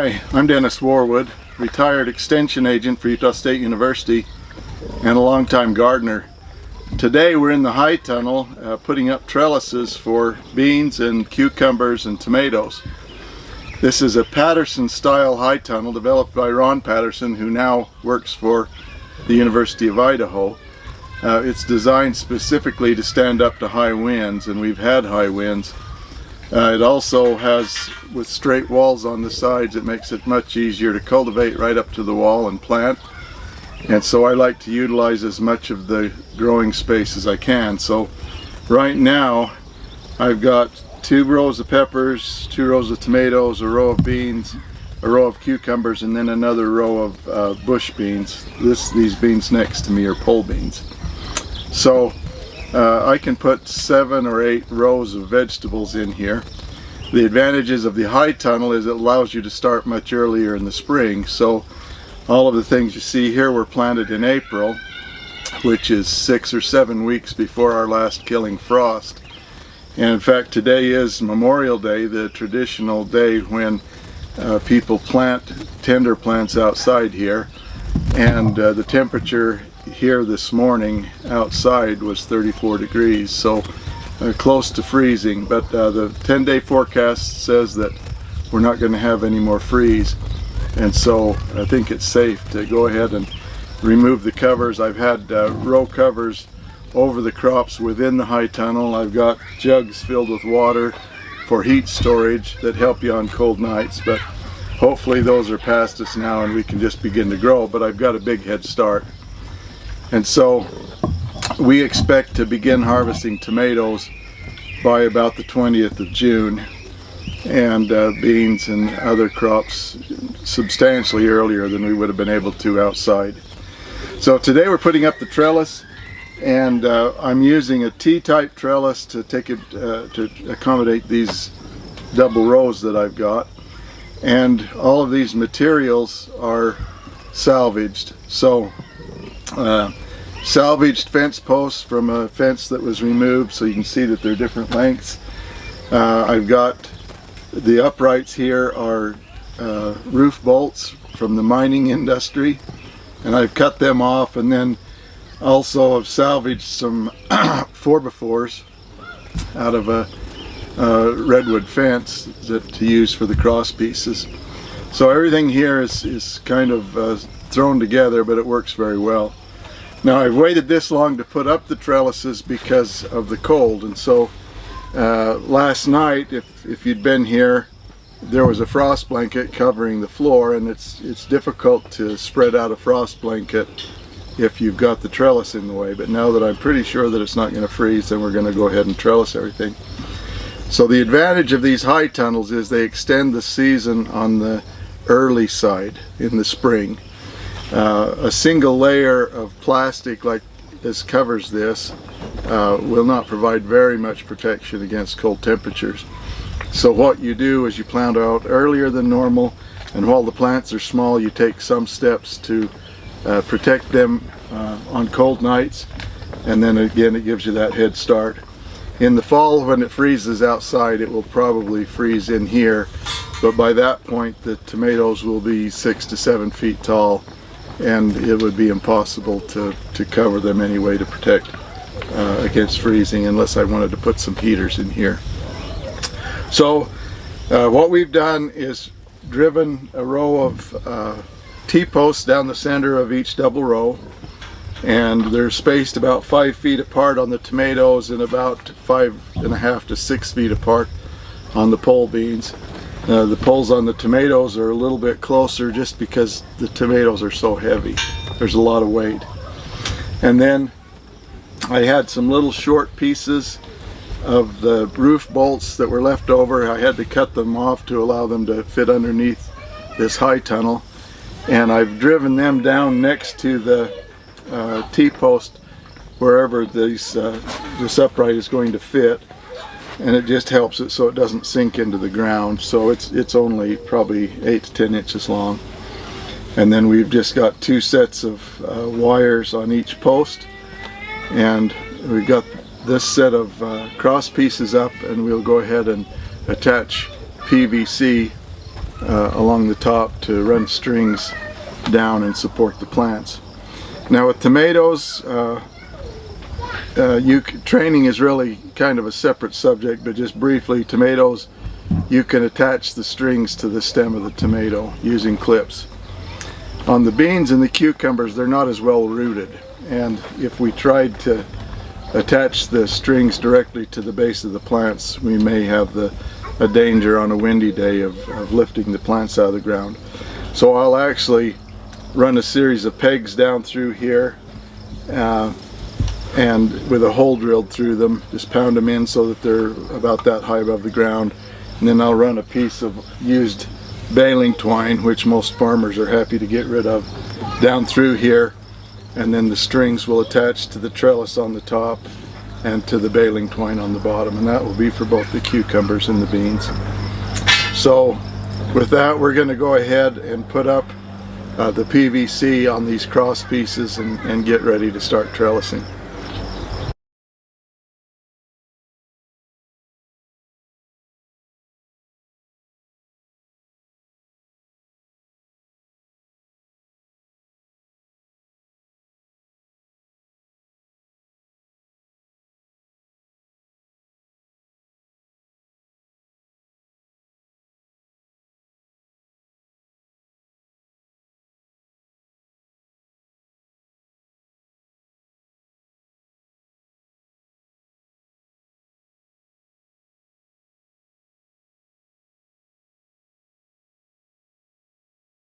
Hi, I'm Dennis Warwood, retired extension agent for Utah State University and a longtime gardener. Today we're in the high tunnel putting up trellises for beans and cucumbers and tomatoes. This is a Patterson style high tunnel developed by Ron Patterson, who now works for the University of Idaho. It's designed specifically to stand up to high winds, and we've had high winds. It also has, with straight walls on the sides, it makes it much easier to cultivate right up to the wall and plant. And so I like to utilize as much of the growing space as I can. So right now I've got 2 rows of peppers, 2 rows of tomatoes, a row of beans, a row of cucumbers, and then another row of bush beans. These beans next to me are pole beans. So I can put 7 or 8 rows of vegetables in here. The advantages of the high tunnel is it allows you to start much earlier in the spring. So all of the things you see here were planted in April, which is 6 or 7 weeks before our last killing frost. And in fact, today is Memorial Day, the traditional day when people plant tender plants outside here. And the temperature here this morning outside was 34 degrees, so close to freezing, but the 10-day forecast says that we're not going to have any more freeze, and so I think it's safe to go ahead and remove the covers. I've had row covers over the crops within the high tunnel. I've got jugs filled with water for heat storage that help you on cold nights, but hopefully those are past us now and we can just begin to grow. But I've got a big head start. And so we expect to begin harvesting tomatoes by about the 20th of June, and beans and other crops substantially earlier than we would have been able to outside. So today we're putting up the trellis, and I'm using a T-type trellis to take it to accommodate these double rows that I've got. And all of these materials are salvaged. So salvaged fence posts from a fence that was removed, so you can see that they're different lengths. I've got the uprights here are roof bolts from the mining industry, and I've cut them off, and then also I've salvaged some 4x4s out of a redwood fence to use for the cross pieces. So everything here is kind of thrown together, but it works very well. Now I've waited this long to put up the trellises because of the cold, and so last night, if you'd been here, there was a frost blanket covering the floor, and it's difficult to spread out a frost blanket if you've got the trellis in the way. But now that I'm pretty sure that it's not going to freeze, then we're going to go ahead and trellis everything. So the advantage of these high tunnels is they extend the season on the early side in the spring. A single layer of plastic like this covers this will not provide very much protection against cold temperatures. So what you do is you plant out earlier than normal, and while the plants are small, you take some steps to protect them on cold nights, and then again it gives you that head start. In the fall, when it freezes outside, it will probably freeze in here, but by that point the tomatoes will be 6 to 7 feet tall, and it would be impossible to cover them anyway to protect against freezing, unless I wanted to put some heaters in here. So what we've done is driven a row of T-posts down the center of each double row, and they're spaced about 5 feet apart on the tomatoes and about 5.5 to 6 feet apart on the pole beans. The poles on the tomatoes are a little bit closer just because the tomatoes are so heavy. There's a lot of weight. And then I had some little short pieces of the roof bolts that were left over. I had to cut them off to allow them to fit underneath this high tunnel. And I've driven them down next to the T-post wherever this upright is going to fit. And it just helps it so it doesn't sink into the ground. So it's only probably 8 to 10 inches long. And then we've just got 2 sets of wires on each post, and we've got this set of cross pieces up, and we'll go ahead and attach PVC along the top to run strings down and support the plants. Now with tomatoes, training is really kind of a separate subject, but just briefly, tomatoes, you can attach the strings to the stem of the tomato using clips. On the beans and the cucumbers, they're not as well rooted, and if we tried to attach the strings directly to the base of the plants, we may have a danger on a windy day of lifting the plants out of the ground. So I'll actually run a series of pegs down through here and with a hole drilled through them, just pound them in so that they're about that high above the ground, and then I'll run a piece of used baling twine, which most farmers are happy to get rid of, down through here, and then the strings will attach to the trellis on the top and to the baling twine on the bottom, and that will be for both the cucumbers and the beans. So with that, we're going to go ahead and put up the PVC on these cross pieces and get ready to start trellising.